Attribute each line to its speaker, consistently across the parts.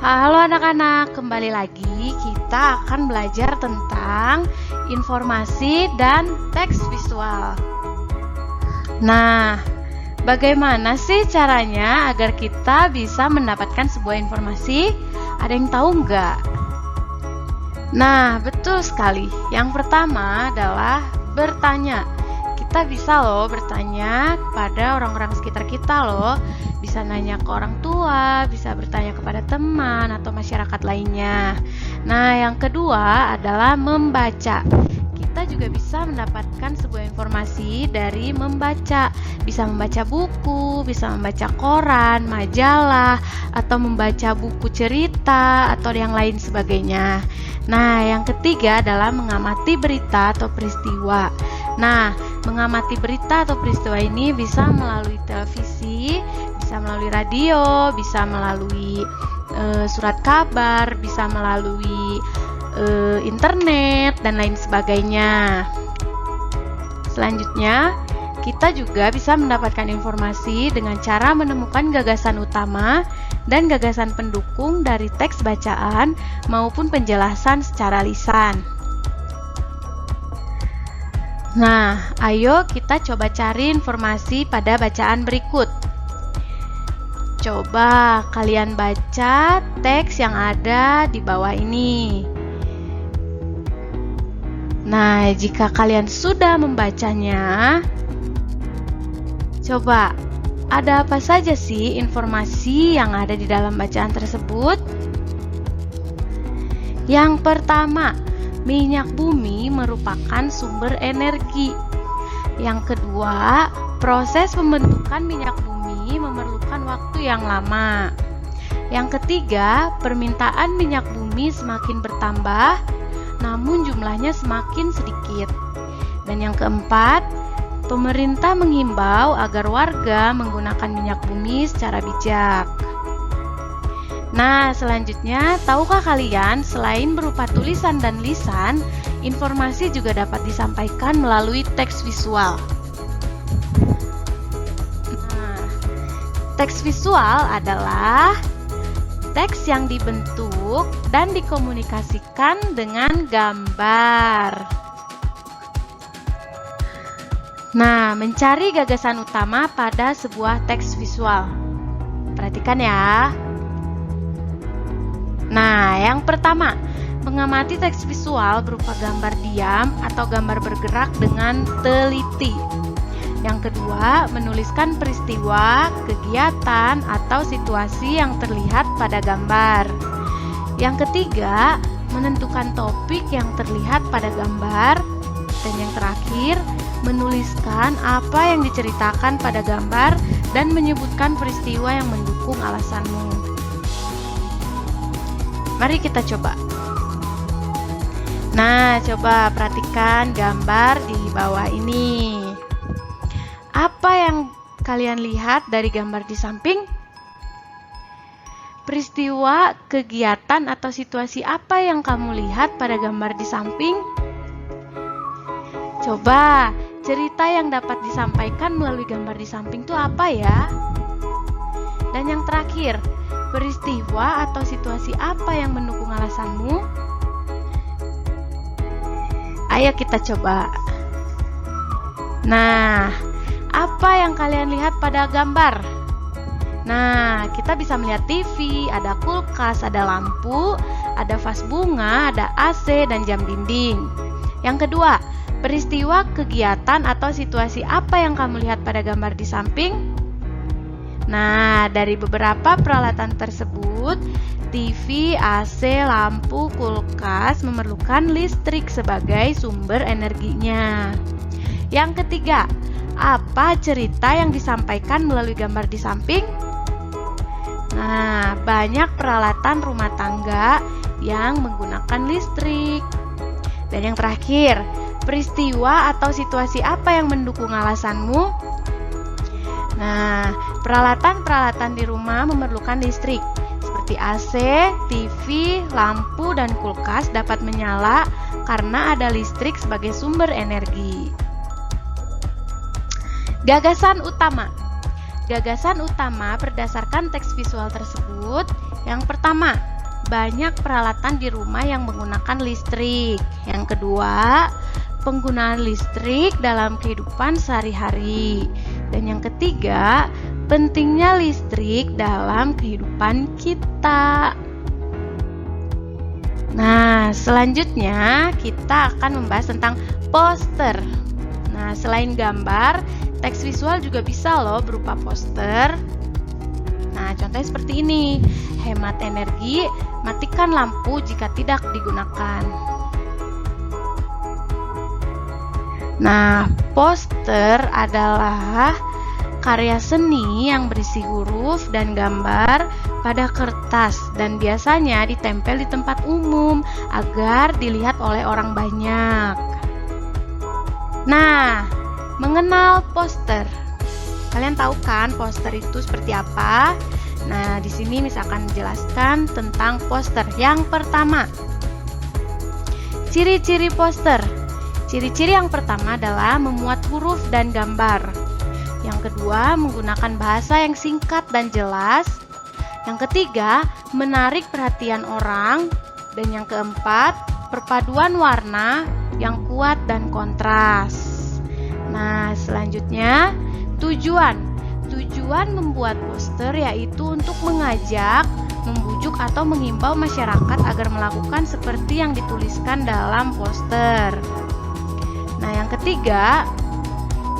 Speaker 1: Halo anak-anak, kembali lagi kita akan belajar tentang informasi dan teks visual. Nah, bagaimana sih caranya agar kita bisa mendapatkan sebuah informasi? Ada yang tahu nggak? Nah, betul sekali. Yang pertama adalah bertanya. Kita bisa loh bertanya kepada orang-orang sekitar kita loh. Bisa nanya ke orang tua, bisa bertanya kepada teman atau masyarakat lainnya. Nah, yang kedua adalah membaca. Kita juga bisa mendapatkan sebuah informasi dari membaca. Bisa membaca buku, bisa membaca koran, majalah, atau membaca buku cerita, atau yang lain sebagainya. Nah, yang ketiga adalah mengamati berita atau peristiwa. Nah, mengamati berita atau peristiwa ini bisa melalui televisi, bisa melalui radio, bisa melalui surat kabar, bisa melalui internet, dan lain sebagainya. Selanjutnya, kita juga bisa mendapatkan informasi dengan cara menemukan gagasan utama dan gagasan pendukung dari teks bacaan maupun penjelasan secara lisan. Nah, ayo kita coba cari informasi pada bacaan berikut. Coba kalian baca teks yang ada di bawah ini. Nah, jika kalian sudah membacanya, coba ada apa saja sih informasi yang ada di dalam bacaan tersebut? Yang pertama, minyak bumi merupakan sumber energi. Yang kedua, proses pembentukan minyak bumi memerlukan waktu yang lama. Yang ketiga, permintaan minyak bumi semakin bertambah, namun jumlahnya semakin sedikit. Dan yang keempat, pemerintah menghimbau agar warga menggunakan minyak bumi secara bijak. Nah, selanjutnya, tahukah kalian selain berupa tulisan dan lisan, informasi juga dapat disampaikan melalui teks visual. Nah, teks visual adalah teks yang dibentuk dan dikomunikasikan dengan gambar. Nah, mencari gagasan utama pada sebuah teks visual. Perhatikan ya. Nah, yang pertama, mengamati teks visual berupa gambar diam atau gambar bergerak dengan teliti. Yang kedua, menuliskan peristiwa, kegiatan, atau situasi yang terlihat pada gambar. Yang ketiga, menentukan topik yang terlihat pada gambar. Dan yang terakhir, menuliskan apa yang diceritakan pada gambar dan menyebutkan peristiwa yang mendukung alasanmu. Mari kita coba. Nah, coba perhatikan gambar di bawah ini. Apa yang kalian lihat dari gambar di samping? Peristiwa, kegiatan, atau situasi apa yang kamu lihat pada gambar di samping? Coba, cerita yang dapat disampaikan melalui gambar di samping itu apa ya? Dan yang terakhir, peristiwa atau situasi apa yang mendukung alasanmu? Ayo kita coba. Nah, apa yang kalian lihat pada gambar? Nah, kita bisa melihat TV, ada kulkas, ada lampu, ada vas bunga, ada AC, dan jam dinding. Yang kedua, peristiwa, kegiatan, atau situasi apa yang kamu lihat pada gambar di samping? Nah, dari beberapa peralatan tersebut, TV, AC, lampu, kulkas memerlukan listrik sebagai sumber energinya. Yang ketiga, apa cerita yang disampaikan melalui gambar di samping? Nah, banyak peralatan rumah tangga yang menggunakan listrik. Dan yang terakhir, peristiwa atau situasi apa yang mendukung alasanmu? Nah, peralatan-peralatan di rumah memerlukan listrik, seperti AC, TV, lampu, dan kulkas dapat menyala karena ada listrik sebagai sumber energi. Gagasan utama. Gagasan utama berdasarkan teks visual tersebut. Yang pertama, banyak peralatan di rumah yang menggunakan listrik. Yang kedua, penggunaan listrik dalam kehidupan sehari-hari. Dan yang ketiga, pentingnya listrik dalam kehidupan kita. Nah, selanjutnya kita akan membahas tentang poster. Nah, selain gambar, teks visual juga bisa loh berupa poster. Nah, contohnya seperti ini. Hemat energi, matikan lampu jika tidak digunakan. Nah, poster adalah karya seni yang berisi huruf dan gambar pada kertas dan biasanya ditempel di tempat umum agar dilihat oleh orang banyak. Nah, mengenal poster. Kalian tahu kan poster itu seperti apa? Nah, di sini misalkan jelaskan tentang poster. Yang pertama, ciri-ciri poster. Ciri-ciri yang pertama adalah memuat huruf dan gambar. Yang kedua, menggunakan bahasa yang singkat dan jelas. Yang ketiga, menarik perhatian orang. Dan yang keempat, perpaduan warna yang kuat dan kontras. Nah, selanjutnya, tujuan. Tujuan membuat poster yaitu untuk mengajak, membujuk atau menghimbau masyarakat agar melakukan seperti yang dituliskan dalam poster. Nah, yang ketiga,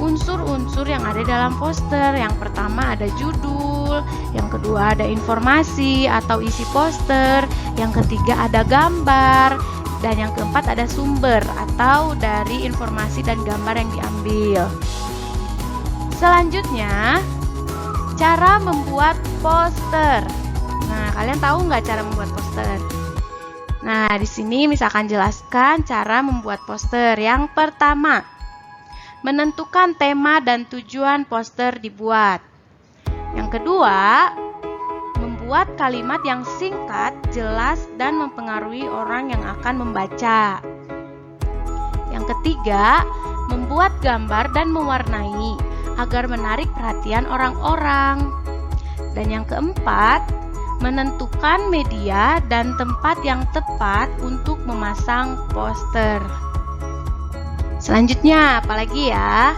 Speaker 1: unsur-unsur yang ada dalam poster. Yang pertama ada judul, yang kedua ada informasi atau isi poster, yang ketiga ada gambar, dan yang keempat ada sumber atau dari informasi dan gambar yang diambil. Selanjutnya, cara membuat poster. Nah, kalian tahu nggak cara membuat poster? Nah, di sini misalkan jelaskan cara membuat poster. Yang pertama, menentukan tema dan tujuan poster dibuat. Yang kedua, membuat kalimat yang singkat, jelas, dan mempengaruhi orang yang akan membaca. Yang ketiga, membuat gambar dan mewarnai agar menarik perhatian orang-orang. Dan yang keempat, menentukan media dan tempat yang tepat untuk memasang poster. Selanjutnya, apalagi ya?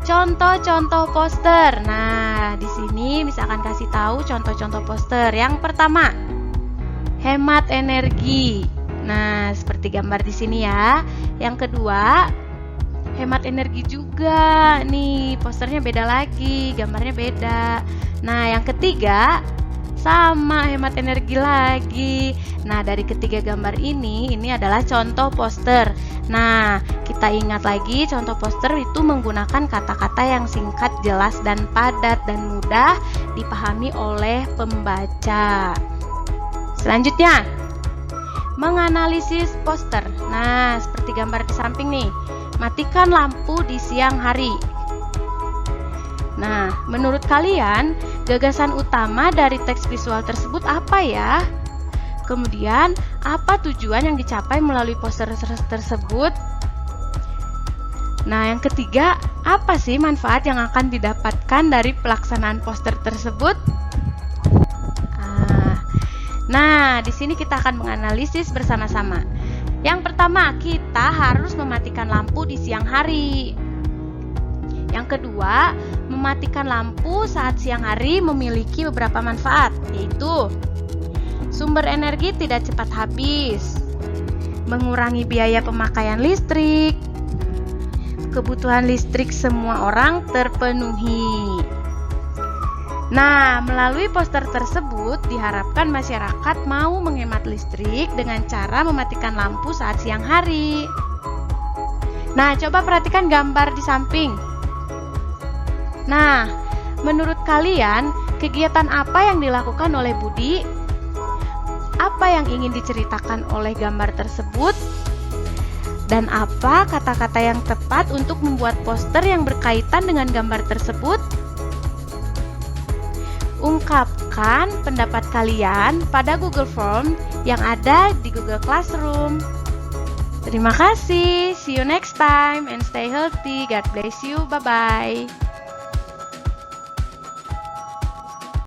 Speaker 1: Contoh-contoh poster. Nah, di sini misalkan kasih tahu contoh-contoh poster. Yang pertama, hemat energi. Nah, seperti gambar di sini ya. Yang kedua, hemat energi juga. Nih, posternya beda lagi, gambarnya beda. Nah, yang ketiga, sama hemat energi lagi. Nah, dari ketiga gambar ini adalah contoh poster. Nah, kita ingat lagi contoh poster itu menggunakan kata-kata yang singkat, jelas, dan padat dan mudah dipahami oleh pembaca. Selanjutnya, menganalisis poster. Nah, seperti gambar di samping nih. Matikan lampu di siang hari. Nah, menurut kalian, gagasan utama dari teks visual tersebut apa ya? Kemudian, apa tujuan yang dicapai melalui poster tersebut? Nah, yang ketiga, apa sih manfaat yang akan didapatkan dari pelaksanaan poster tersebut? Nah, di sini kita akan menganalisis bersama-sama. Yang pertama, kita harus mematikan lampu di siang hari. Yang kedua, mematikan lampu saat siang hari memiliki beberapa manfaat, yaitu sumber energi tidak cepat habis, mengurangi biaya pemakaian listrik, kebutuhan listrik semua orang terpenuhi. Nah, melalui poster tersebut diharapkan masyarakat mau menghemat listrik dengan cara mematikan lampu saat siang hari. Nah, coba perhatikan gambar di samping. Nah, menurut kalian, kegiatan apa yang dilakukan oleh Budi? Apa yang ingin diceritakan oleh gambar tersebut? Dan apa kata-kata yang tepat untuk membuat poster yang berkaitan dengan gambar tersebut? Ungkapkan pendapat kalian pada Google Form yang ada di Google Classroom. Terima kasih, see you next time and stay healthy. God bless you, bye-bye.